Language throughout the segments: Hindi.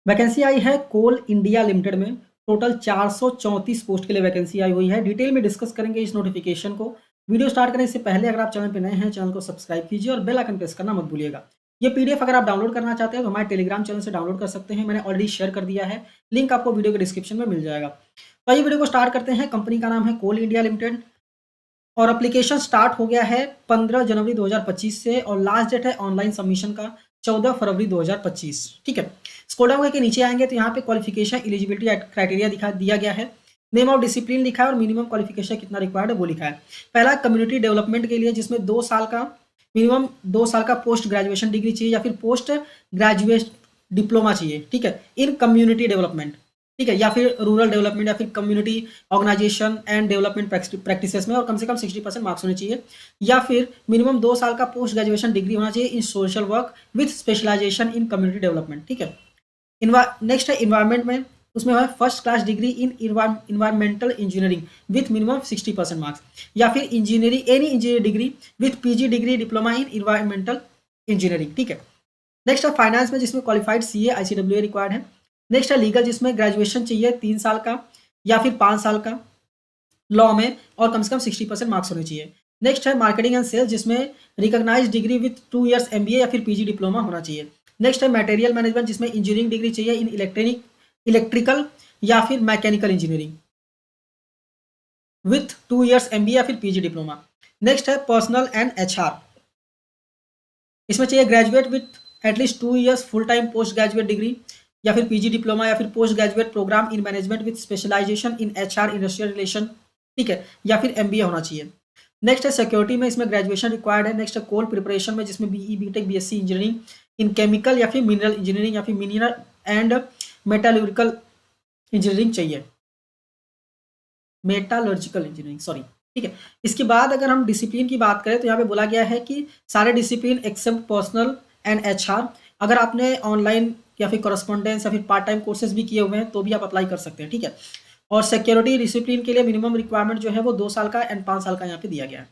वैकेंसी आई है कोल इंडिया लिमिटेड में। टोटल 434 पोस्ट के लिए वैकेंसी आई हुई है। डिटेल में डिस्कस करेंगे इस नोटिफिकेशन को। वीडियो स्टार्ट करने से पहले अगर आप चैनल पर नए हैं, चैनल को सब्सक्राइब कीजिए और बेल आइकन प्रेस करना मत भूलिएगा। ये पीडीएफ अगर आप डाउनलोड करना चाहते हैं तो हमारे टेलीग्राम चैनल से डाउनलोड कर सकते हैं। मैंने ऑलरेडी शेयर कर दिया है, लिंक आपको वीडियो के डिस्क्रिप्शन में मिल जाएगा। तो ये वीडियो को स्टार्ट करते हैं। कंपनी का नाम है कोल इंडिया लिमिटेड और एप्लीकेशन स्टार्ट हो गया है 15 जनवरी 2025 से और लास्ट डेट है ऑनलाइन सबमिशन का 14 फरवरी 2025। ठीक है, स्क्रॉल डाउन करके नीचे आएंगे तो यहाँ पे क्वालिफिकेशन एलिजिबिलिटी क्राइटेरिया दिया गया है। नेम ऑफ डिसिप्लिन लिखा है और मिनिमम क्वालिफिकेशन कितना रिक्वायर्ड है वो लिखा है। पहला कम्युनिटी डेवलपमेंट के लिए, जिसमें 2 साल का मिनिमम 2 साल का पोस्ट ग्रेजुएशन डिग्री चाहिए या फिर पोस्ट ग्रेजुएट डिप्लोमा चाहिए। ठीक है, इन कम्युनिटी डेवलपमेंट, ठीक है, या फिर रूरल डेवलपमेंट या फिर community organisation and development practices में और कम से कम 60% मार्क्स होने चाहिए। या फिर मिनिमम 2 साल का पोस्ट ग्रेजुएशन डिग्री होना चाहिए in social work with specialisation in community development. ठीक है, नेक्स्ट है इन्वायरमेंट में, उसमें है first class degree in environmental engineering with minimum 60% marks या फिर engineering any engineering degree with PG degree diploma in environmental engineering. ठीक है, नेक्स्ट है फाइनेंस में, जिसमें क्वालिफाइड सीए आईसीडब्ल्यूए रिक्वायर्ड है। नेक्स्ट है लीगल, जिसमें ग्रेजुएशन चाहिए 3 साल का या फिर 5 साल का लॉ में और कम से कम 60% मार्क्स होने चाहिए। नेक्स्ट है मार्केटिंग एंड सेल्स, जिसमें recognised degree with 2 years MBA या फिर पीजी डिप्लोमा होना चाहिए। नेक्स्ट है मटेरियल मैनेजमेंट, जिसमें इंजीनियरिंग डिग्री चाहिए इन इलेक्ट्रिकल या फिर mechanical engineering with 2 years MBA या फिर पीजी डिप्लोमा। नेक्स्ट है पर्सनल एंड एचआर, इसमें चाहिए graduate with at least 2 years full time post graduate degree या फिर पीजी डिप्लोमा या फिर post graduate programme in management with specialisation in HR industrial relation. ठीक है, या फिर एमबीए होना चाहिए। नेक्स्ट है सिक्योरिटी में, इसमें ग्रेजुएशन रिक्वायर्ड है। नेक्स्ट है कोल प्रिपरेशन में, जिसमें BE BTech BSc engineering in chemical या फिर मिनरल इंजीनियरिंग या फिर मिनरल एंड मेटालर्जिकल इंजीनियरिंग चाहिए, मेटालर्जिकल इंजीनियरिंग सॉरी। ठीक है, इसके बाद अगर हम डिसिप्लिन की बात करें तो यहाँ पे बोला गया है कि सारे discipline except personnel and HR. अगर आपने ऑनलाइन या फिर करस्पॉन्डेंस या फिर पार्ट टाइम कोर्सेज भी किए हुए हैं तो भी आप अप्लाई कर सकते हैं। ठीक है, और सिक्योरिटी डिसिप्लिन के लिए मिनिमम रिक्वायरमेंट जो है वो 2 साल का एंड 5 साल का यहाँ पे दिया गया है।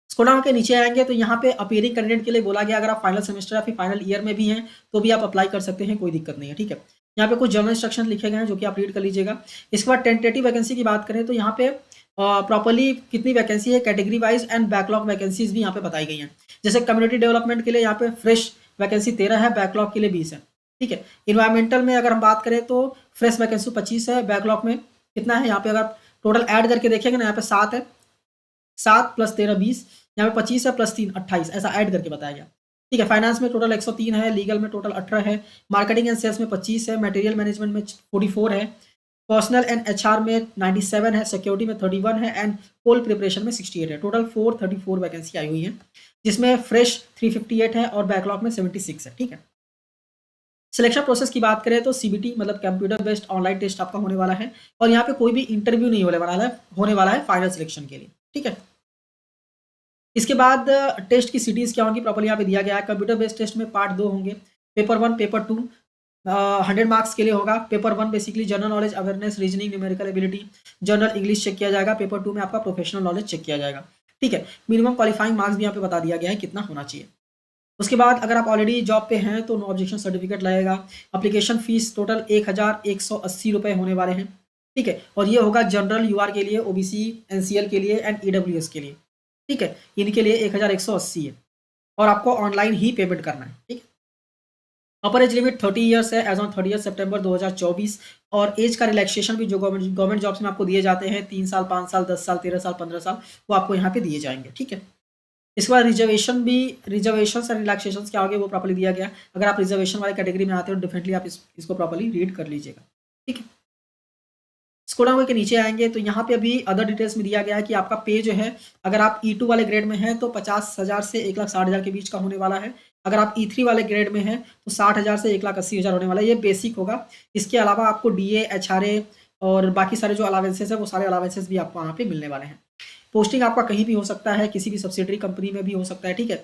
स्क्रॉल डाउन के नीचे आएंगे तो यहाँ पे अपीयरिंग कैंडिडेट के लिए बोला गया, अगर आप फाइनल सेमेस्टर या फिर फाइनल ईयर में भी हैं तो भी आप अप्लाई कर सकते हैं, कोई दिक्कत नहीं है। ठीक है, यहाँ पे कुछ जनरल इंस्ट्रक्शन लिखे गए हैं जो कि आप रीड कर लीजिएगा। इसके बाद टेंटेटिव वैकेंसी की बात करें तो यहाँ पे प्रॉपर्ली कितनी वैकेंसी है, category wise and backlog vacancies भी यहाँ पे बताई गई हैं। जैसे कम्युनिटी डेवलपमेंट के लिए यहाँ पे फ्रेश वैकेंसी 13 है, बैकलॉग के लिए 20 है। ठीक है, इन्वायरमेंटल में अगर हम बात करें तो फ्रेश वैकेंसी 25 है, बैकलॉग में कितना है, यहाँ पे अगर टोटल ऐड करके देखेंगे ना, यहाँ पे 7 है, 7 + 13 20, यहाँ पे 25 है + 3 28, ऐसा ऐड करके बताया गया। ठीक है, फाइनेंस में टोटल 103 है, लीगल में टोटल 18 है, मार्केटिंग एंड सेल्स में 25 है, मटेरियल मैनेजमेंट में 44 है, पर्सनल एंड एचआर में 97 है, सिक्योरिटी में 31 है एंड कोल प्रिपरेशन में 68 है। टोटल 434 वैकेंसी आई हुई है, जिसमें फ्रेश 358 है और बैकलॉग में 76 है। ठीक है, सिलेक्शन प्रोसेस की बात करें तो सीबीटी मतलब कंप्यूटर बेस्ड ऑनलाइन टेस्ट आपका होने वाला है और यहाँ पे कोई भी इंटरव्यू नहीं होने वाला है फाइनल सिलेक्शन के लिए। ठीक है, इसके बाद टेस्ट की सिटीज़ क्या होंगी प्रॉपर्ली यहाँ पे दिया गया है। कंप्यूटर बेस्ड टेस्ट में पार्ट 2 होंगे, पेपर 1 पेपर 2 100 मार्क्स के लिए होगा। Paper 1 basically general knowledge awareness reasoning numerical ability general English check किया जाएगा। पेपर 2 में आपका प्रोफेशनल नॉलेज चेक किया जाएगा। ठीक है, मिनिमम क्वालिफाइंग मार्क्स भी यहाँ पे बता दिया गया है कितना होना चाहिए। उसके बाद अगर आप ऑलरेडी जॉब पे हैं तो नो ऑब्जेक्शन सर्टिफिकेट लगेगा। एप्लीकेशन फीस टोटल 1180 रुपये होने वाले हैं। ठीक है, और ये होगा जनरल यूआर के लिए, ओबीसी एनसीएल के लिए एंड ईडब्ल्यूएस के लिए। ठीक है, इनके लिए 1180 है और आपको ऑनलाइन ही पेमेंट करना है। ठीक है, अपर एज लिमिट 30 ईयर्स है एज ऑन 30 सितंबर 2024 और एज का रिलैक्सेशन भी जो गवर्नमेंट जॉब्स में आपको दिए जाते हैं 3 साल 5 साल 10 साल 13 साल 15 साल वो आपको यहाँ पे दिए जाएंगे। ठीक है, इसके बाद रिजर्वेशन और रिलैक्सेशन क्या होंगे वो प्रॉपर्ली दिया गया। अगर आप रिजर्वेशन वाले कैटेगरी में आते हो डेफिनेटली आप इसको प्रॉपर्ली रीड कर लीजिएगा। ठीक है, स्क्रॉल डाउन के नीचे आएंगे तो यहाँ पे अभी अदर डिटेल्स में दिया गया है कि आपका पे जो है अगर आप E2 वाले ग्रेड में हैं तो 50,000 से 1,60,000 के बीच का होने वाला है। अगर आप E3 वाले ग्रेड में हैं तो 60,000 से 1,80,000 होने वाला है। ये बेसिक होगा। इसके अलावा आपको डीए एचआरए और बाकी सारे जो अलावेंसेज है वो सारे अलावेंसेज भी आपको वहाँ पे मिलने वाले हैं। पोस्टिंग आपका कहीं भी हो सकता है, किसी भी सब्सिडरी कंपनी में भी हो सकता है। ठीक है,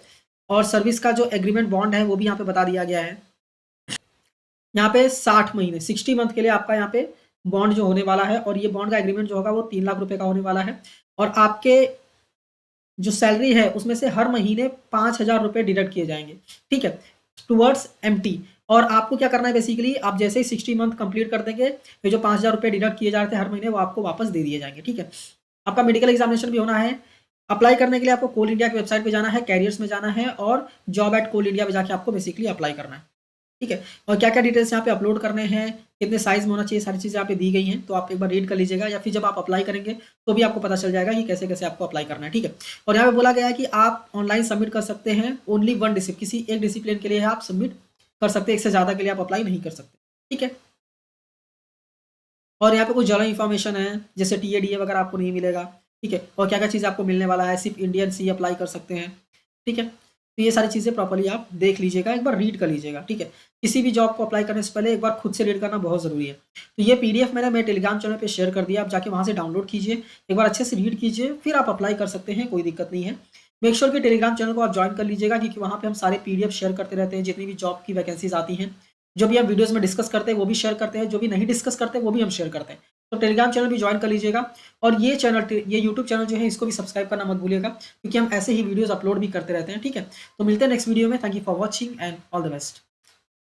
और सर्विस का जो एग्रीमेंट बॉन्ड है वो भी यहाँ पे बता दिया गया है। यहाँ पे 60 महीने 60 मंथ के लिए आपका यहाँ पे बॉन्ड जो होने वाला है और ये बॉन्ड का एग्रीमेंट जो होगा वो 3 लाख रुपए का होने वाला है और आपके जो सैलरी है उसमें से हर महीने 5,000 रुपए डिडक्ट किए जाएंगे। ठीक है, टुवर्ड्स एमटी और आपको क्या करना है बेसिकली, आप जैसे ही 60 मंथ कंप्लीट कर देंगे, ये जो 5,000 रुपए डिडक्ट किए जा रहे थे हर महीने, वो आपको वापस दे दिए जाएँगे, ठीक है? आपका मेडिकल एग्ज़ामिनेशन भी होना है। अप्लाई करने के लिए आपको कोल इंडिया की वेबसाइट पे जाना है, कैरियर्स में जाना है और जॉब@कोल इंडिया पे जाके आपको बेसिकली अप्लाई करना है, ठीक है? और क्या-क्या डिटेल्स यहाँ पे अपलोड करने हैं, कितने साइज़ में होना चाहिए, सारी चीज़ें यहाँ पे दी गई हैं, तो आप एक बार रीड कर लीजिएगा या फिर जब आप अप्लाई करेंगे, तो भी आपको पता चल जाएगा कि कैसे-कैसे आपको अप्लाई करना है, ठीक है? और यहाँ पे बोला गया है कि आप ऑनलाइन सबमिट कर सकते हैं, ओनली वन किसी एक डिसिप्लिन के लिए आप सबमिट कर सकते हैं, एक से ज़्यादा के लिए आप अप्लाई नहीं कर सकते, ठीक है? और यहाँ पे कुछ जनरल इन्फॉर्मेशन है, जैसे टीए, डीए वगैरह आपको नहीं मिलेगा, ठीक है? और क्या-क्या चीज़ आपको मिलने वाला है, सिर्फ़ इंडियन सी अप्लाई कर सकते हैं, ठीक है? तो ये सारी चीज़ें प्रॉपर्ली आप देख लीजिएगा, एक बार रीड कर लीजिएगा, ठीक है? किसी भी जॉब को अप्लाई करने से पहले एक बार खुद से रीड करना बहुत ज़रूरी है। तो ये पीडीएफ मैंने मेरे टेलीग्राम चैनल पे शेयर कर दिया, आप जाके वहाँ से डाउनलोड कीजिए, एक बार अच्छे से रीड कीजिए, फिर आप अप्लाई कर सकते हैं, कोई दिक्कत नहीं है। मेक श्योर कि टेलीग्राम चैनल को आप जॉइन कर लीजिएगा, क्योंकि वहाँ पे हम सारे पीडीएफ शेयर करते रहते हैं, जितनी भी जॉब की वैकेंसीज़ आती हैं। जो भी हम वीडियोज़ में डिस्कस करते हैं, वो भी शेयर करते हैं, जो भी नहीं डिस्कस करते, वो भी हम शेयर करते हैं। तो टेलीग्राम चैनल भी जॉइन कर लीजिएगा और ये यूट्यूब चैनल जो है इसको भी सब्सक्राइब करना मत भूलिएगा, क्योंकि हम ऐसे ही वीडियोज़ अपलोड भी करते रहते हैं, ठीक है? तो मिलते हैं नेक्स्ट वीडियो में। Thank you for watching and all the best.